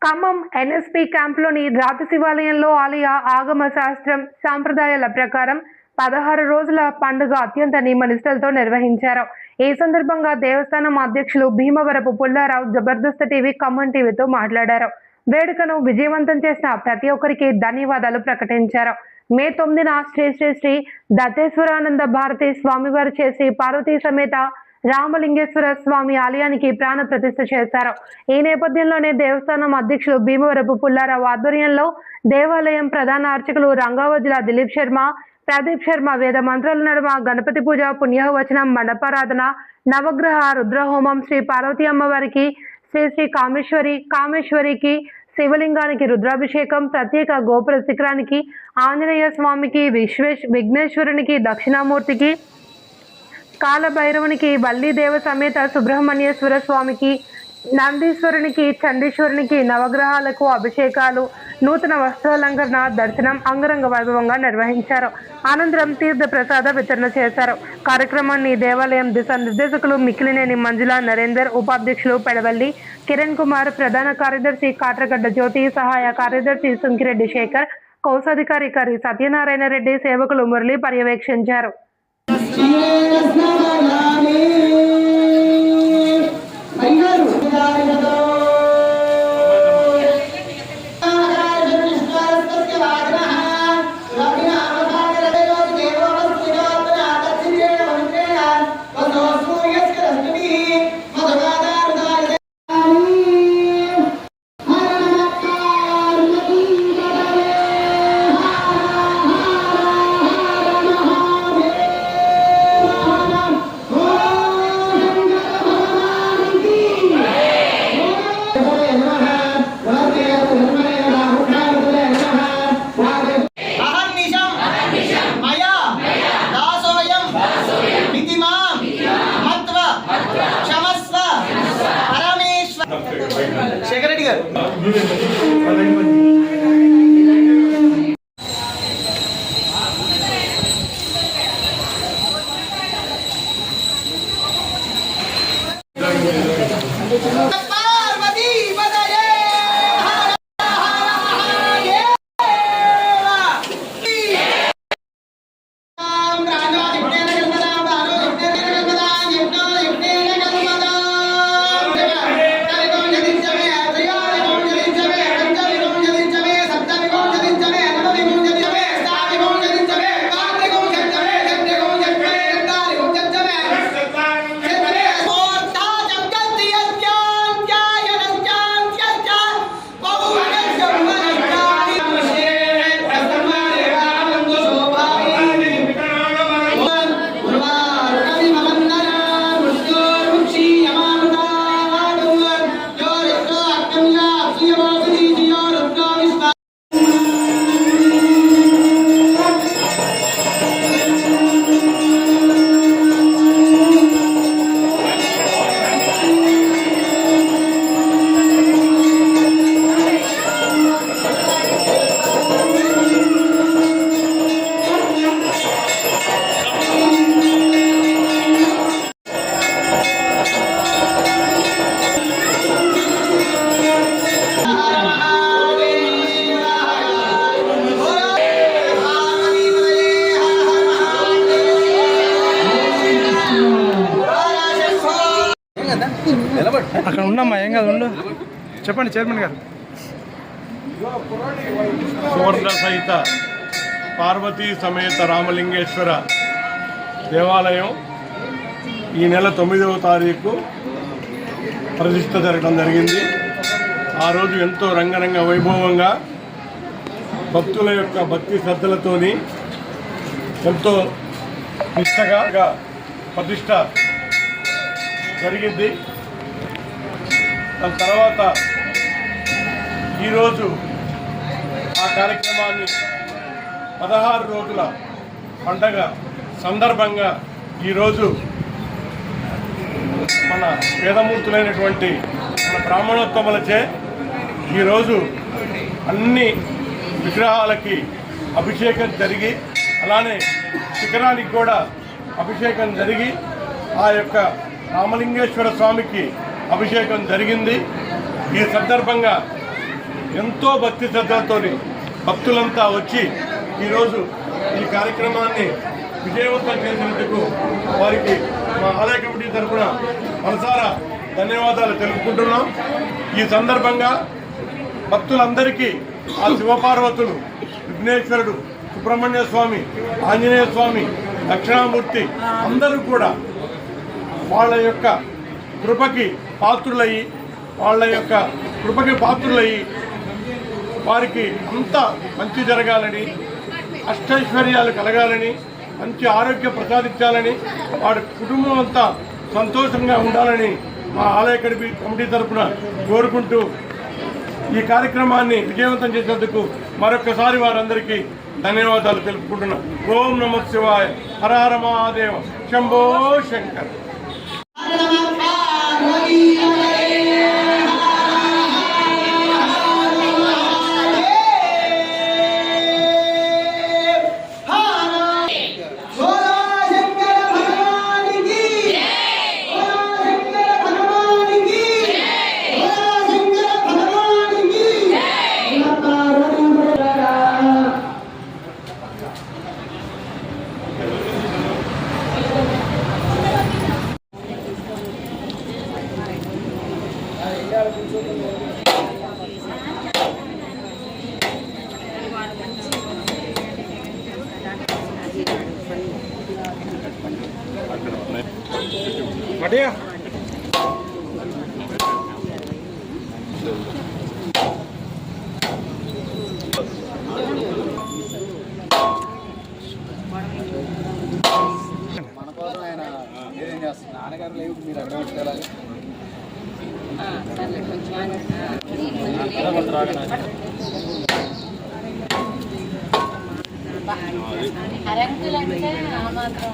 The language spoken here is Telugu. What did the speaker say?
ఖమ్మం ఎన్ఎస్పి క్యాంపులోని రాతి శివాలయంలో ఆలయ ఆగమ శాస్త్రం సాంప్రదాయాల ప్రకారం 16 రోజుల పండుగ అత్యంత నియమనిష్టలతో నిర్వహించారు. ఈ సందర్భంగా దేవస్థానం అధ్యక్షులు భీమవరపు పుల్లారావు జబర్దస్త్ టీవీ ఖమ్మం టీవీతో మాట్లాడారు. వేడుకను విజయవంతం చేసిన ప్రతి ఒక్కరికి ధన్యవాదాలు ప్రకటించారు. మే 9న శ్రీ శ్రీ శ్రీ దత్తేశ్వరానంద భారతి స్వామివారు చేసి పార్వతీ సమేత రామలింగేశ్వర స్వామి ఆలయానికి ప్రాణ ప్రతిష్ఠ చేశారు. ఈ నేపథ్యంలోనే దేవస్థానం అధ్యక్షులు భీమవరపు పుల్లారావు ఆధ్వర్యంలో దేవాలయం ప్రధాన అర్చకులు రంగావజుల దిలీప్ శర్మ, ప్రదీప్ శర్మ వేద మంత్రాల నడుమ గణపతి పూజ, పుణ్యవచనం, మండపారాధన, నవగ్రహ రుద్రహోమం, శ్రీ పార్వతీ అమ్మవారికి, శ్రీ శ్రీ కామేశ్వరికి శివలింగానికి రుద్రాభిషేకం, ప్రత్యేక గోపుర శిఖరానికి ఆంజనేయ స్వామికి, విఘ్నేశ్వరునికి, దక్షిణామూర్తికి, కాలభైరవునికి, వల్లీదేవ సమేత సుబ్రహ్మణ్యేశ్వర స్వామికి, నందీశ్వరునికి, చండీశ్వరునికి నవగ్రహాలకు అభిషేకాలు, నూతన వస్త్రాలంకరణ, దర్శనం అంగరంగ వైభవంగా నిర్వహించారు. అనంతరం తీర్థ ప్రసాద వితరణ చేశారు. కార్యక్రమాన్ని దేవాలయం దిశానిర్దేశకులు మిక్కిలినేని మంజుల నరేందర్, ఉపాధ్యక్షులు పెడవల్లి కిరణ్ కుమార్, ప్రధాన కార్యదర్శి కాట్రగడ్డ జ్యోతి, సహాయ కార్యదర్శి సుంకిరెడ్డి శేఖర్, కోశాధికారి కరి సత్యనారాయణ రెడ్డి, సేవకులు మురళి పర్యవేక్షించారు. శేఖర్ రెడ్డి గారు అక్కడ ఉండమ్మా, ఏం కాదు, ఉండు. చెప్పండి చైర్మన్ గారు. సువర్ణ సహిత పార్వతీ సమేత రామలింగేశ్వర దేవాలయం ఈ నెల 9వ తారీఖు ప్రతిష్ఠ జరగడం జరిగింది. ఆ రోజు ఎంతో రంగరంగ వైభవంగా భక్తుల యొక్క భక్తి శ్రద్ధలతోని ఎంతో నిష్టగా ప్రతిష్ఠ జరిగింది. దాని తర్వాత ఈరోజు ఆ కార్యక్రమాన్ని 16 రోజుల పండగ సందర్భంగా ఈరోజు మన వేదమూర్తులైనటువంటి మన బ్రాహ్మణోత్తములచే ఈరోజు అన్ని విగ్రహాలకి అభిషేకం జరిగి, అలానే శిఖరానికి కూడా అభిషేకం జరిగి, ఆ యొక్క రామలింగేశ్వర స్వామికి అభిషేకం జరిగింది. ఈ సందర్భంగా ఎంతో భక్తి శ్రద్ధలతో భక్తులంతా వచ్చి ఈరోజు ఈ కార్యక్రమాన్ని విజయవంతం చేసినందుకు వారికి మా ఆలయ కమిటీ తరఫున మనసారా ధన్యవాదాలు తెలుపుకుంటున్నాం. ఈ సందర్భంగా భక్తులందరికీ ఆ శివపార్వతులు, విఘ్నేశ్వరుడు, సుబ్రహ్మణ్య స్వామి, ఆంజనేయ స్వామి, దక్షిణామూర్తి అందరూ కూడా వాళ్ళ యొక్క కృపకి పాత్రులయ్యి వారికి అంతా మంచి జరగాలని, అష్టైశ్వర్యాలు కలగాలని, మంచి ఆరోగ్యం ప్రసాదించాలని, వాడి కుటుంబం అంతా సంతోషంగా ఉండాలని మా ఆలయ కమిటీ తరఫున కోరుకుంటూ ఈ కార్యక్రమాన్ని విజయవంతం చేసేందుకు మరొకసారి వారందరికీ ధన్యవాదాలు తెలుపుకుంటున్నాం. ఓం నమః శివాయ. హర హర మహాదేవ. శంభో శంకర్. మడియా మన కోసం ఆయన ఏం చేస్తారు? నాన్నగారు లేవు, మీరు అడ్వాన్స్ వెళ్ళాలి. అరంకులంటే ఆ మాత్రం